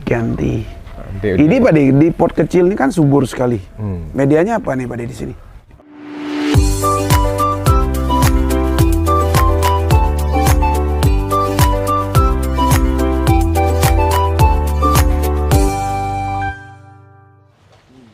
Ganti. Ini Pak De, di pot kecil ini kan subur sekali. Medianya apa nih Pak De di sini?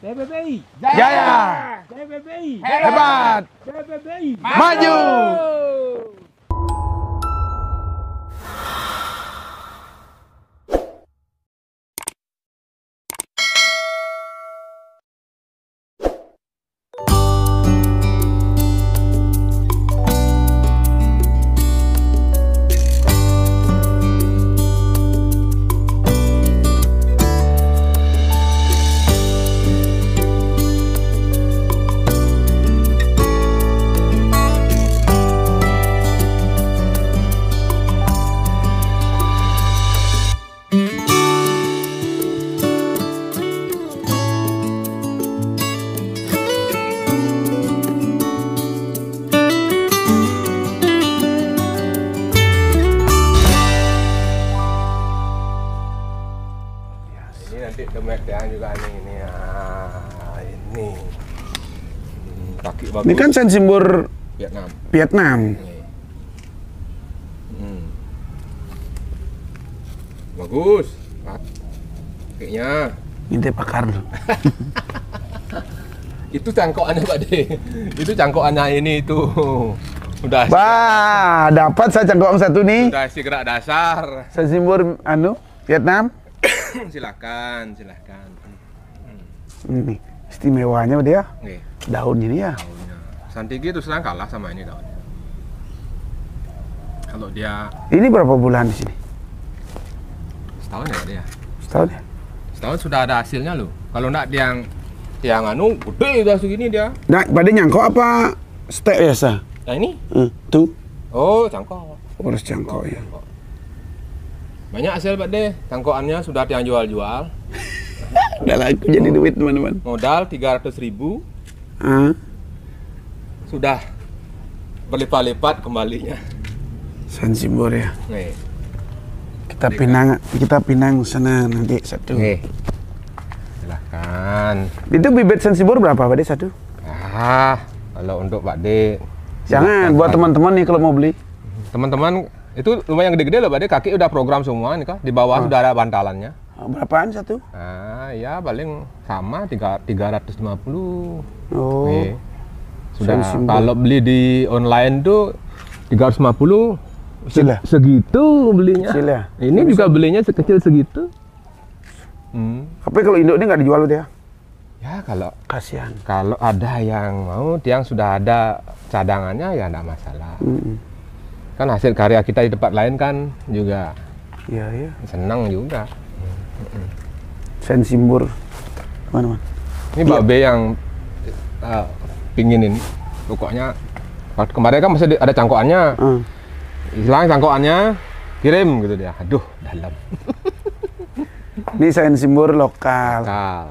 PBBI Jaya. PBBI Hebat. PBBI Maju. Nanti demek dia juga nih, ini ya, ini kaki bagus. Ini kan sensimbur Vietnam. Vietnam. Bagus, kakinya. Minta pakar dulu. Itu cangkokannya Pak De. Itu cangkokannya ini itu. Udah. Wah, dapat saya cangkok satu nih. Udah si gerak dasar. Sensimbur Vietnam. Silakan. Ini istimewanya dia Oke. daunnya ini ya. Daunnya. Santigi terus terang kalah sama ini daunnya. Kalau dia Ini berapa bulan di sini? setahun ya dia. Setahun ya? Setahun sudah ada hasilnya loh. Kalau enggak dia yang anu gede udah segini dia. Nah, pada nyangkok apa stek biasa? Nah ini? Tuh, Oh, cangkok. harus cangkok ya. Banyak hasil Pak De. Cangkokannya sudah ada yang jual-jual. Udah laku jadi duit teman-teman. Modal 300.000 Ah, sudah berlipat-lipat kembalinya. sensimbur ya. Nih. Kita pinang sana nanti satu. Oke. Silahkan. Itu bibit sensimbur berapa Pak De satu? Kalau untuk Pak De, Jangan buat teman-teman nih kalau mau beli. teman-teman itu lumayan gede-gede loh Pak De. Kaki udah program semua nih Kak. Di bawah sudah ada bantalannya. Berapaan satu? Ya paling sama 350. Oh, Nih. Sudah sensimbur. kalau beli di online tuh 350. Kecil ya? Segitu belinya. Kecil ya? Ini juga belinya sekecil segitu. Tapi kalau induk ini nggak dijual dia. Ya kalau Kasihan. ada yang mau, yang sudah ada cadangannya ya enggak masalah. Kan hasil karya kita di tempat lain kan juga Iya, iya. senang juga. Sensimbur. Mana-mana. Ini babe yang pingin ini. Pokoknya kemarin kan masih ada cangkokannya. Hilang cangkokannya, kirim gitu dia. Aduh, dalam. Ini sensimbur lokal. Kal.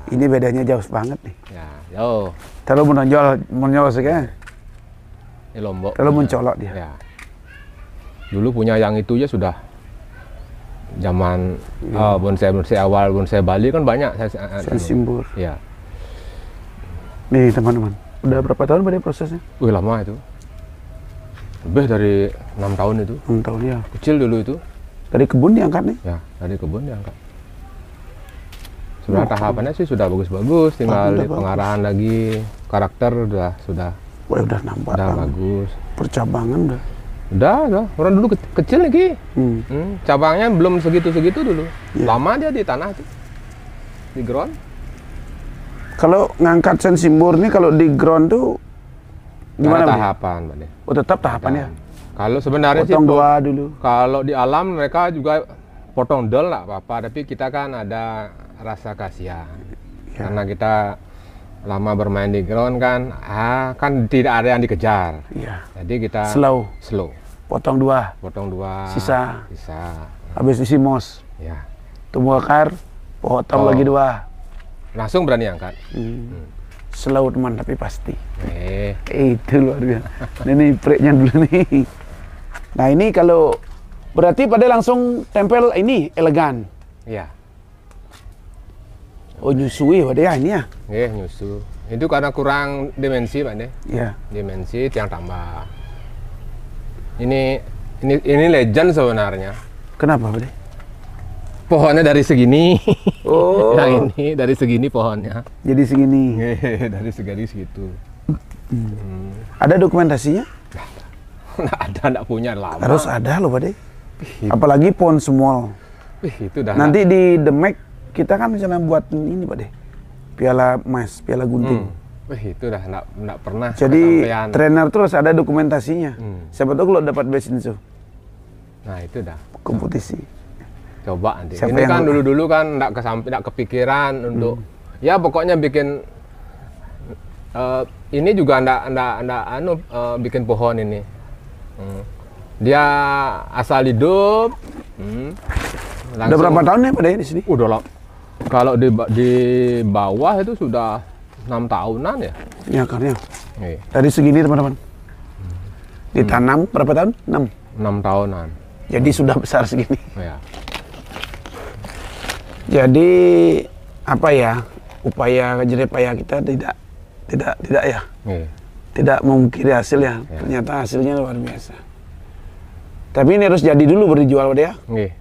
Ini bedanya jauh banget nih. Ya, yo. Kalau menonjol sekali. Ini Lombok. Kalau mencolok dia. Ya. Dulu punya yang itu ya sudah zaman bonsai awal bonsai Bali kan banyak Sensimbur. Ya. Nih teman-teman. Udah berapa tahun pada prosesnya? Wih lama itu. Lebih dari 6 tahun itu. 6 tahun ya. Kecil dulu itu. Dari kebun diangkat nih. Ya, dari kebun diangkat. Sebenarnya tahapannya sih sudah bagus-bagus, tinggal udah pengarahan lagi, karakter sudah Wah, udah nampak. bagus. Percabangan udah. Udah. Orang dulu kecil nih, Ki. Cabangnya belum segitu-segitu dulu. Ya. Lama dia di tanah tuh. Di ground. Kalau ngangkat sensimbur nih kalau di ground tuh gimana? Ada Bang? tahapan, Pak De. Oh, tetap tahapannya. Kalau sebenarnya sih Potong dua dulu. kalau di alam mereka juga potong del lah apa-apa, tapi kita kan ada rasa kasihan. Ya. Karena kita lama bermain di ground kan, kan tidak ada yang dikejar. Iya. Jadi kita Slow. potong dua, Sisa. sisa. Habis isi mos. Ya, Tumbuh akar, potong Oh. lagi 2. langsung berani angkat. Slow teman tapi pasti. Itu luar biasa. Ini priknya dulu nih. Nah ini kalau berarti pada langsung tempel ini elegan. Iya. Oh nyusui Pak De ya ini ya? Nggih, nyusu. Itu karena kurang dimensi Pak De. Iya. Dimensi tiang tambah. Ini legend sebenarnya. Kenapa Pak De? Pohonnya dari segini. Oh. Yang ini dari segini pohonnya. Jadi segini. Nggih, dari segini segitu. Ada dokumentasinya? Nggak ada, nggak punya lama. Harus ada loh Pak De. Apalagi pohon small. Itu dah. Nanti di The Mac kita kan rencana buat ini Pak De. Piala emas, piala gunting. Itu dah nggak pernah. Jadi kesampaian. trainer terus ada dokumentasinya. Siapa tahu kalau dapat best in show. Nah itu dah. Kompetisi. Coba nanti. Siapa Ini yang kan mau? dulu kan nggak kepikiran untuk ya pokoknya bikin ini juga bikin pohon ini. Dia asal hidup. Udah berapa tahun ya Pak De di sini? Udah lah. Kalau di bawah itu sudah 6 tahunan ya. Ya akarnya. Iya. Dari segini teman-teman. Ditanam berapa tahun? 6. 6 tahunan. Jadi sudah besar segini. Ya. Jadi apa ya? Upaya jeripaya kita tidak ya. Iya. Tidak memungkiri hasil ya. Ternyata hasilnya luar biasa. Tapi ini harus jadi dulu baru dijual Pak De ya. Iya.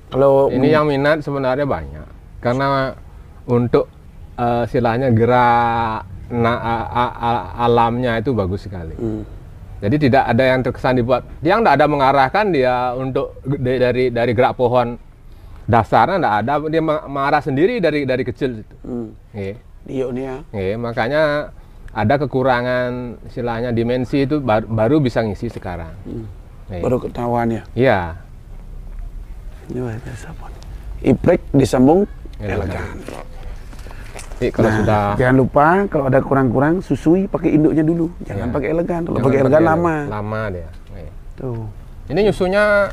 Kalau Ini yang minat sebenarnya banyak. Karena untuk istilahnya gerak alamnya itu bagus sekali. Jadi tidak ada yang terkesan dibuat. Dia nggak ada mengarahkan dia untuk dari gerak pohon dasarnya nggak ada. Dia mengarah sendiri dari kecil itu. Iya nih ya. Makanya ada kekurangan istilahnya dimensi itu baru bisa ngisi sekarang. Baru ketahuan ya. Iya. Ini luar biasa Pak. Iprek disambung elegan. Kalau sudah Jangan lupa kalau ada kurang-kurang susui pakai induknya dulu. Jangan pakai elegan. Kalau pakai elegan lama. Lama dia. Tuh. Ini nyusunya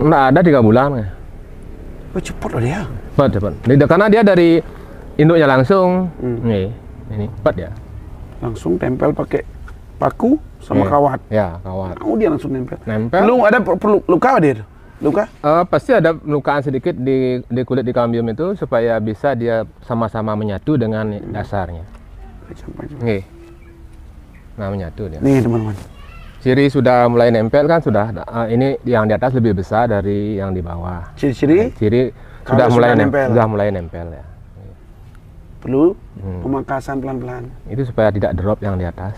nggak ada 3 bulan ya. Oh cepet loh dia. Cepat. Karena dia dari induknya langsung. Nih, ini cepat ya. Langsung tempel pakai paku sama kawat. Ya, kawat. Oh dia langsung nempel. Nempel. Belum ada perlu luka dia. Luka? Pasti ada lukaan sedikit di kulit di kambium itu supaya bisa dia sama-sama menyatu dengan dasarnya. Nih. Nah, menyatu dia. Nih teman-teman. Ciri sudah mulai nempel kan sudah ini yang di atas lebih besar dari yang di bawah. Ciri-ciri Ciri kalau sudah nempel. mulai nempel ya. Perlu pemangkasan pelan-pelan. Itu supaya tidak drop yang di atas.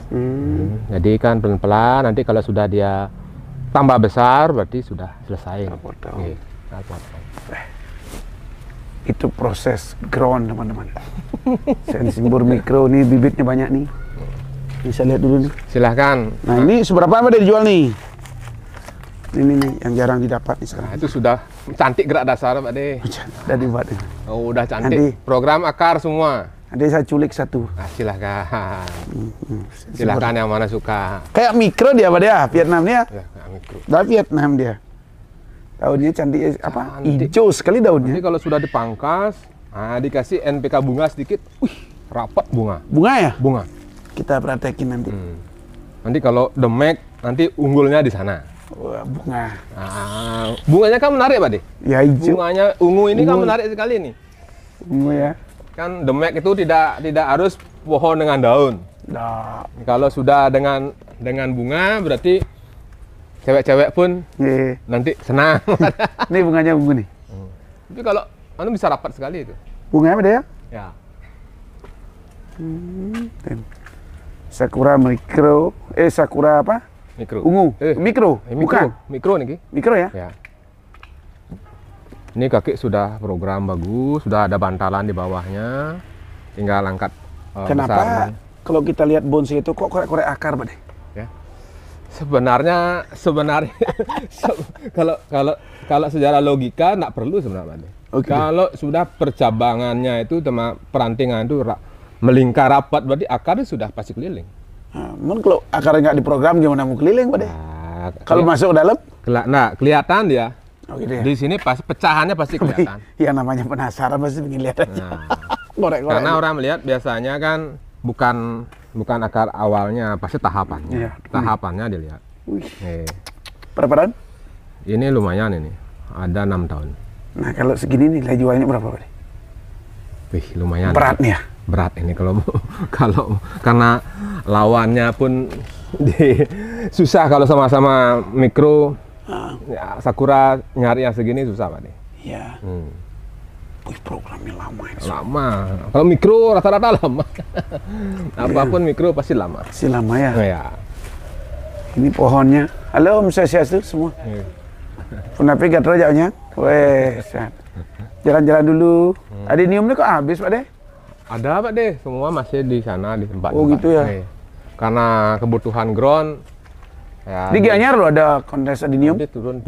Jadi kan pelan-pelan nanti kalau sudah dia tambah besar berarti sudah selesai. Itu proses ground teman-teman. Sensimbur mikro nih bibitnya banyak nih. Bisa lihat dulu nih. Silahkan. Nah ini seberapa apa dia dijual nih? Ini nih yang jarang didapat nih sekarang. Nah, itu sudah cantik gerak dasar Pak De. Udah dibuat nih. Oh, udah cantik. Nanti. Program akar semua. Nanti saya culik satu. Nah, silahkan. Silahkan yang mana suka. Kayak mikro dia Pak De ya, Vietnam nih ya. Ya, mikro. Dari Vietnam dia. Daunnya cantik apa? Hijau sekali Nanti daunnya. kalau sudah dipangkas, dikasih NPK bunga sedikit, rapat bunga. Bunga ya? Bunga. Kita praktekin nanti. Nanti kalau demek, nanti unggulnya di sana. Wah, bunga. Bunganya kan menarik Pak De. Ya hijau. Bunganya ungu ini kan menarik sekali nih. Bunga ya. Kan demek itu tidak harus pohon dengan daun. Nah, Kalau sudah dengan bunga berarti cewek-cewek pun nanti senang. ini bunganya bunga nih. Tapi kalau anu bisa rapat sekali itu. Bunganya apa dia? Ya. Sakura mikro. Sakura apa? Mikro. Ungu. Mikro. Bukan. Mikro nih. Mikro ya? Ya. Ini kaki sudah program bagus, sudah ada bantalan di bawahnya. Tinggal angkat Kenapa besar. kalau kita lihat bonsai itu kok korek-korek akar, Pak De? Ya. Sebenarnya kalau secara logika nggak perlu sebenarnya, Pak De. Oke. Kalau sudah percabangannya itu sama perantingan itu melingkar rapat, berarti akarnya sudah pasti keliling. Nah, kalau akarnya nggak diprogram gimana mau keliling, Pak De? Nah, Kalau masuk ke dalam? kelihatan dia. Oh gitu ya? Di sini pasti pecahannya pasti kelihatan. Ya namanya penasaran pasti ingin lihat aja. Nah, Korek-korek. karena orang melihat biasanya kan bukan akar awalnya, pasti tahapannya. Iya. Tahapannya dilihat. Wih. Nih. Berapa tahun? Ini lumayan ini. Ada 6 tahun. Nah kalau segini nilai jualnya berapa Pak? Wih, lumayan. Berat nih ya? Berat ini kalau kalau karena lawannya pun susah kalau sama-sama mikro. Ya, Sakura nyari yang segini susah Pak. Iya. Wih, programnya lama ini. Lama. Kalau mikro rata-rata lama. Apapun mikro pasti lama. Masih lama ya? Ya. Ini pohonnya. Halo Om Swastiastu semua. Punapi gatrojanya. Weh, sehat. Jalan-jalan dulu. Adeniumnya kok habis Pak De? Ada Pak De, semua masih di sana di tempat. Oh gitu ya? Karena kebutuhan ground. Ya, Di Gianyar loh ada kontes adenium. dia turun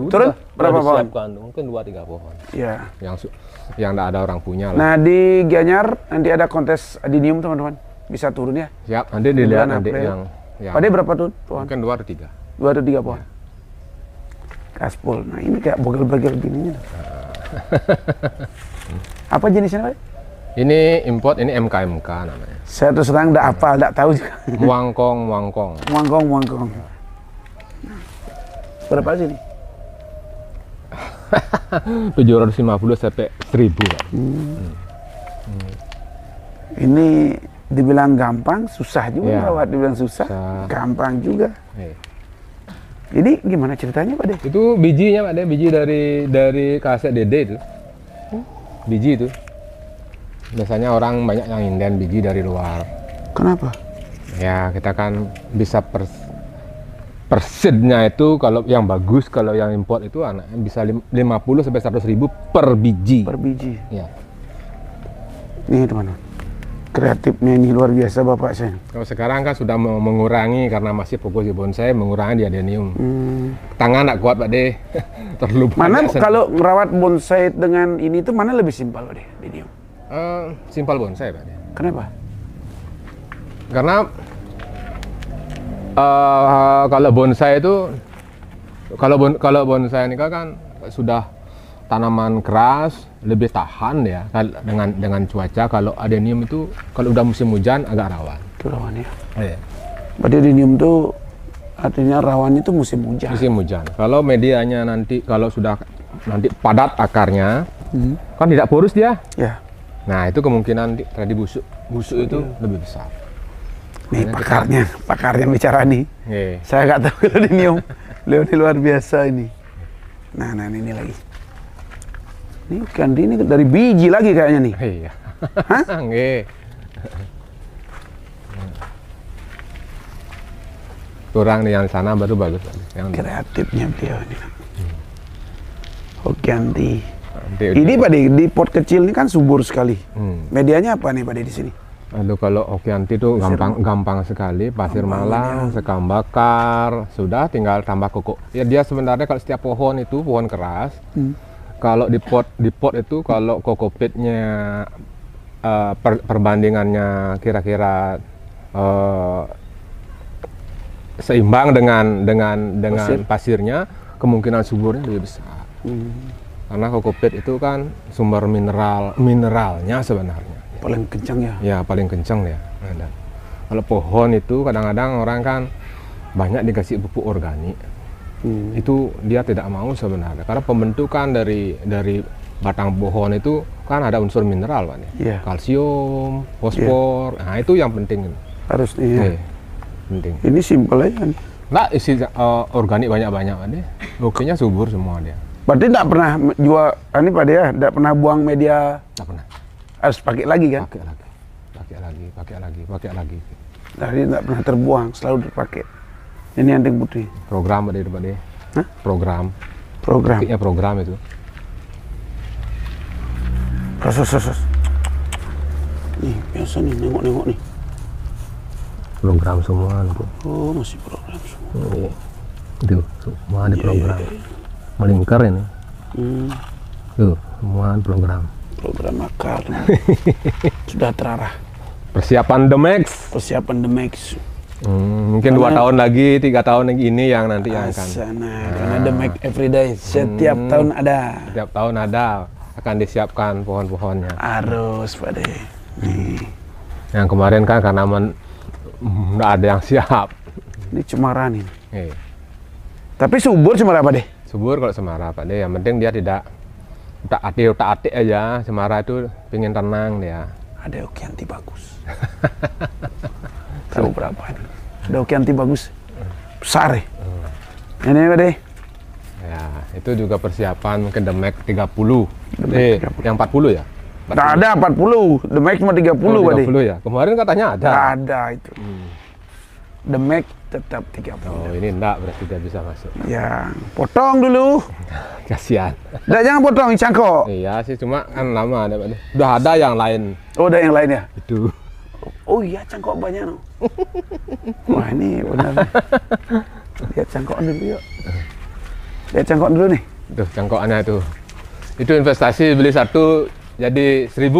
Berapa pohon? Mungkin 2-3 pohon. Iya. Yang tidak ada orang punya lah. Nah di Gianyar nanti ada kontes adenium teman-teman. Bisa turun ya? Siap, nanti dilihat Bulan nanti April. yang Pak De berapa tuh pohon? mungkin 2 atau 3. 2 atau 3 pohon. Kaspol. Nah ini kayak bogel-bogel gininya. Apa jenisnya Pak? Ini import, ini MKMK namanya. Saya terus terang nggak hafal, nggak tahu juga. Muangkong. Muangkong. Berapa sih ini? 750 sampai 1000. Pak. Ini dibilang gampang, susah juga Ya. merawat. Dibilang susah, gampang juga. Ini gimana ceritanya Pak De? Itu bijinya Pak De, biji dari kaset Dede itu. Biji itu. Biasanya orang banyak yang inden biji dari luar. Kenapa? Ya, kita kan bisa persidnya itu kalau yang bagus, kalau yang import itu anaknya bisa 50 sampai 100.000 per biji. Per biji. Ya. Nih teman-teman. Kreatifnya ini luar biasa Bapak saya. Kalau sekarang kan sudah mau mengurangi karena masih fokus di bonsai, mengurangi di adenium. Tangan nggak kuat Pak De. Terlalu Mana banyak kalau merawat bonsai dengan ini tuh mana lebih simpel Pak De? Adenium. simpel bonsai Pak De. Kenapa? Karena kalau bonsai itu kalau bonsai ini kan sudah tanaman keras, lebih tahan ya dengan cuaca. Kalau adenium itu kalau udah musim hujan agak rawan. Itu rawan ya. Iya. Berarti adenium tuh artinya rawannya itu musim hujan. Musim hujan. Kalau medianya nanti kalau sudah nanti padat akarnya, kan tidak porus dia. Ya. Nah itu kemungkinan tadi busuk itu lebih besar. Nih pakarnya bicara nih. Saya nggak tahu kalau adenium. Beliau ini luar biasa ini. Nah ini lagi. Ini kandi ini dari biji lagi kayaknya nih. Iya. Hah? Nggih. Kurang nih yang sana baru bagus. Yang Kreatifnya beliau ini. Hokianti. Ini Ini Pak De, di pot kecil ini kan subur sekali. Medianya apa nih Pak De di sini? Aduh, kalau Okianti itu gampang sekali. Pasir Malang, sekam bakar, sudah tinggal tambah koko. Ya dia sebenarnya kalau setiap pohon itu pohon keras. Kalau di pot itu kalau kokopitnya perbandingannya kira-kira seimbang dengan pasirnya, kemungkinan suburnya lebih besar. Karena kokopit itu kan sumber mineralnya sebenarnya. Paling kencang ya? Ya paling kencang ya. Kalau pohon itu kadang-kadang orang kan banyak dikasih pupuk organik. Itu dia tidak mau sebenarnya. Karena pembentukan dari batang pohon itu kan ada unsur mineral Pak. Yeah. Kalsium, fosfor. Nah itu yang penting. Harusnya. Penting. Ini simpel aja kan? Nggak isi organik banyak-banyak Pak. Buktinya subur semua dia. Berarti tidak pernah jual, ini Pak De ya, tidak pernah buang media. Nggak pernah. Harus pakai lagi kan? Pakai lagi. Jadi tidak pernah terbuang, selalu dipakai. Ini anting putih. Program Pak De. Hah? Program. Program. Program itu. Proses. Nih, biasa nih, nengok nih. Program semua. Oh, masih program semua. Itu semua ada program. Melingkar ini. Tuh, semua program. Program akar. Sudah terarah. Persiapan The Max. Persiapan The Max. Mungkin 2 tahun lagi, 3 tahun lagi ini yang nanti yang akan. Karena The Max everyday. Setiap tahun ada. Setiap tahun ada. Akan disiapkan pohon-pohonnya. Harus Pak De. Nih. Yang kemarin kan karena nggak ada yang siap. Ini cemara nih. Tapi subur cemara Pak De. Subur kalau Semara Pak De. Yang penting dia tidak Utak-atik aja. Cemara itu pengen tenang dia. Ada Okeanti bagus. Tahu berapa ini? Ada Okeanti bagus. Besar ya. Ini apa deh? Ya, itu juga persiapan mungkin The Mac 30. Yang 40 ya? Nggak ada 40. The Mac cuma 30, Pak. 30 ya? Kemarin katanya ada. Nggak ada itu. The Mac tetap 30. Oh, ini enggak, berarti dia bisa masuk. Ya, potong dulu. Kasihan. Nggak, jangan potong, cangkok. Iya sih, cuma kan lama ada. Udah ada yang lain. Oh, ada yang lain ya? Itu. Oh iya, cangkok banyak no. Wah, ini benar. Lihat cangkok dulu yuk. Lihat cangkok dulu nih. Tuh, cangkokannya tuh. Itu investasi beli satu jadi 1.000.